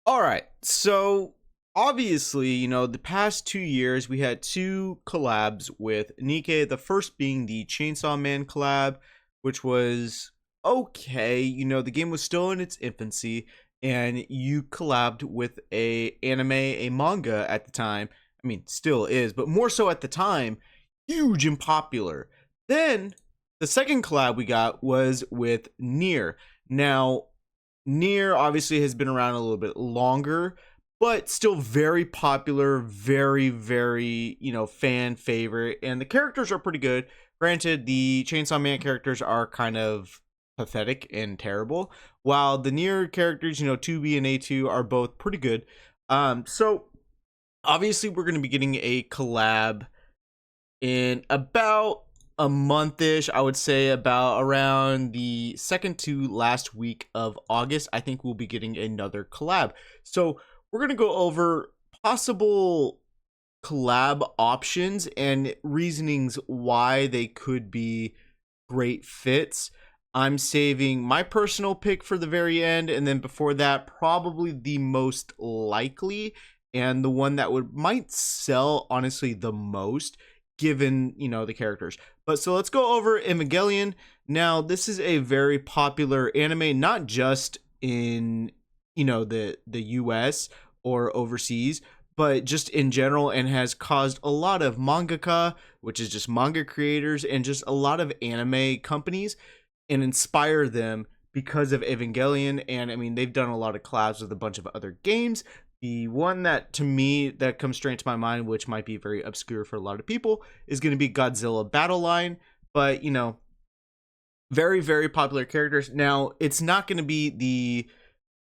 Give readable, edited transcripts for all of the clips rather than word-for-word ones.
All right. So obviously, the past 2 years we had two collabs with Nikke. The first being the Chainsaw Man collab, which was okay. The game was still in its infancy, and you collabed with a manga at the time. I mean, still is, but more so at the time, huge and popular. Then the second collab we got was with Nier. Now, Nier obviously has been around a little bit longer, but still very popular, very, very, fan favorite. And the characters are pretty good. Granted, the Chainsaw Man characters are kind of pathetic and terrible, while the Nier characters, 2B and A2 are both pretty good. So obviously we're going to be getting a collab in about a monthish. I would say about around the second to last week of August. I think we'll be getting another collab. So we're going to go over possible collab options and reasonings why they could be great fits. I'm saving my personal pick for the very end, and then before that, probably the most likely and the one that might sell honestly the most, given the characters. But so let's go over Evangelion. Now, this is a very popular anime, not just in the US or overseas, but just in general, and has caused a lot of mangaka, which is just manga creators, and just a lot of anime companies, and inspire them because of Evangelion. And I mean, they've done a lot of collabs with a bunch of other games. The one that to me that comes straight to my mind, which might be very obscure for a lot of people, is going to be Godzilla Battle Line. But very, very popular characters. Now, it's not going to be the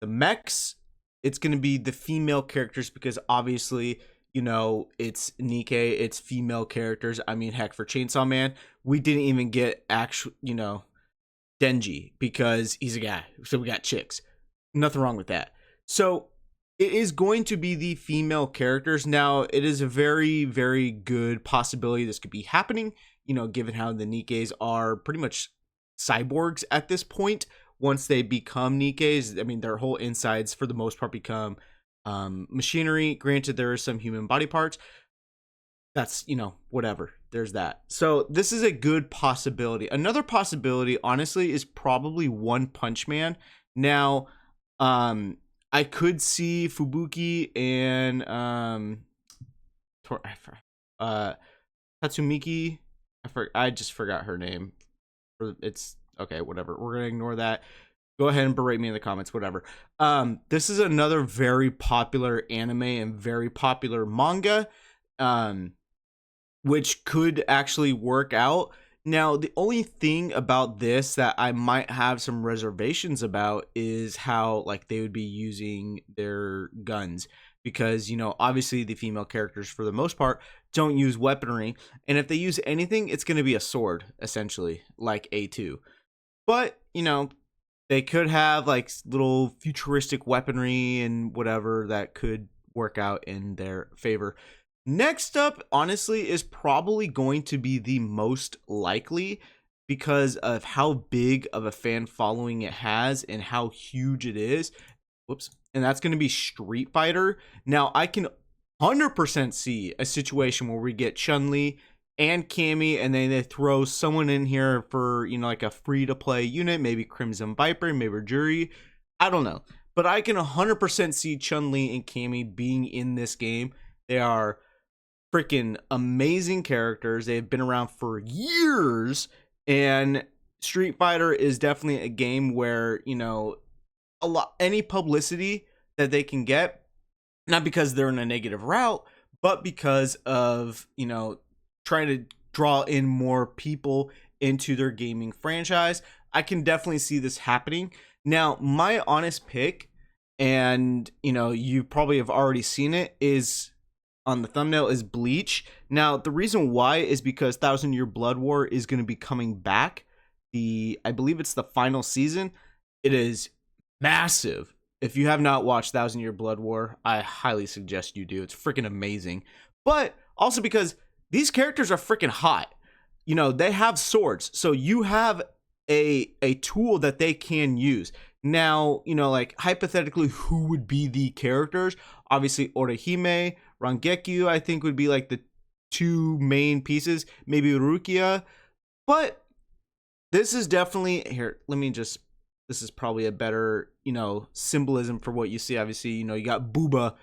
mechs. It's going to be the female characters, because obviously, it's Nikke, it's female characters. I mean, heck, for Chainsaw Man, we didn't even get actual, Denji, because he's a guy. So we got chicks. Nothing wrong with that. So it is going to be the female characters. Now, it is a very, very good possibility this could be happening, given how the Nikkes are pretty much cyborgs at this point. Once they become Nikkes, I mean, their whole insides, for the most part, become machinery. Granted, there are some human body parts. That's, whatever. There's that. So this is a good possibility. Another possibility, honestly, is probably One Punch Man. Now, I could see Fubuki and Tatsumiki. I just forgot her name. It's okay, whatever. We're gonna ignore that. Go ahead and berate me in the comments, whatever. This is another very popular anime and very popular manga, which could actually work out. Now, the only thing about this that I might have some reservations about is how they would be using their guns, because obviously the female characters for the most part don't use weaponry, and if they use anything, it's going to be a sword, essentially, like A2. But they could have little futuristic weaponry and whatever that could work out in their favor. Next up, honestly, is probably going to be the most likely, because of how big of a fan following it has and how huge it is. Whoops. And that's going to be Street Fighter. Now, I can 100% see a situation where we get Chun-Li and Cammy, and then they throw someone in here for, a free-to-play unit, maybe Crimson Viper, maybe Jury. I don't know. But I can 100% see Chun-Li and Cammy being in this game. They are freaking amazing characters. They've been around for years, and Street Fighter is definitely a game where any publicity that they can get, not because they're in a negative route, but because of trying to draw in more people into their gaming franchise. I can definitely see this happening. Now, my honest pick, and you probably have already seen it, is on the thumbnail, is Bleach. Now, the reason why is because Thousand Year Blood War is going to be coming back. I believe it's the final season. It is massive. If you have not watched Thousand Year Blood War, I highly suggest you do. It's freaking amazing. But also because these characters are freaking hot. They have swords. So you have a tool that they can use. Now, like hypothetically, who would be the characters? Obviously, Orihime, Rangekyu, I think would be like the two main pieces. Maybe Rukia, but this is definitely here. Let me just. This is probably a better, symbolism for what you see. Obviously, you got Booba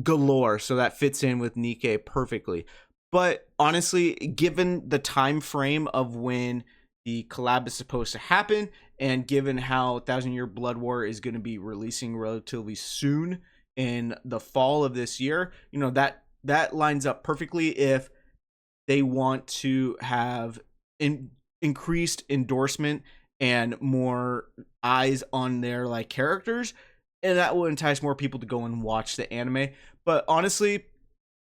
galore, so that fits in with Nikke perfectly. But honestly, given the time frame of when the collab is supposed to happen, and given how Thousand Year Blood War is going to be releasing relatively soon in the fall of this year, that lines up perfectly if they want to have increased endorsement and more eyes on their like characters, and that will entice more people to go and watch the anime. But honestly,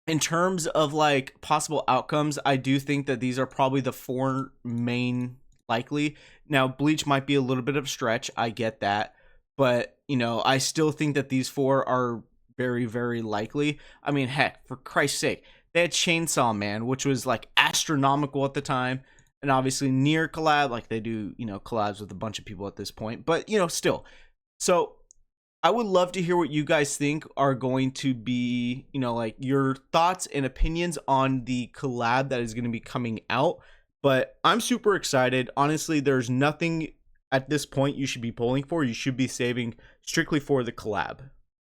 in terms of like possible outcomes, I do think that these are probably the four main likely. Now, Bleach might be a little bit of a stretch, I get that, but I still think that these four are very, very likely. I mean, heck, for Christ's sake, they had Chainsaw Man, which was like astronomical at the time, and obviously near collab, like they do, collabs with a bunch of people at this point, but still. So I would love to hear what you guys think are going to be, like your thoughts and opinions on the collab that is going to be coming out. But I'm super excited. Honestly, there's nothing at this point you should be polling for. You should be saving strictly for the collab.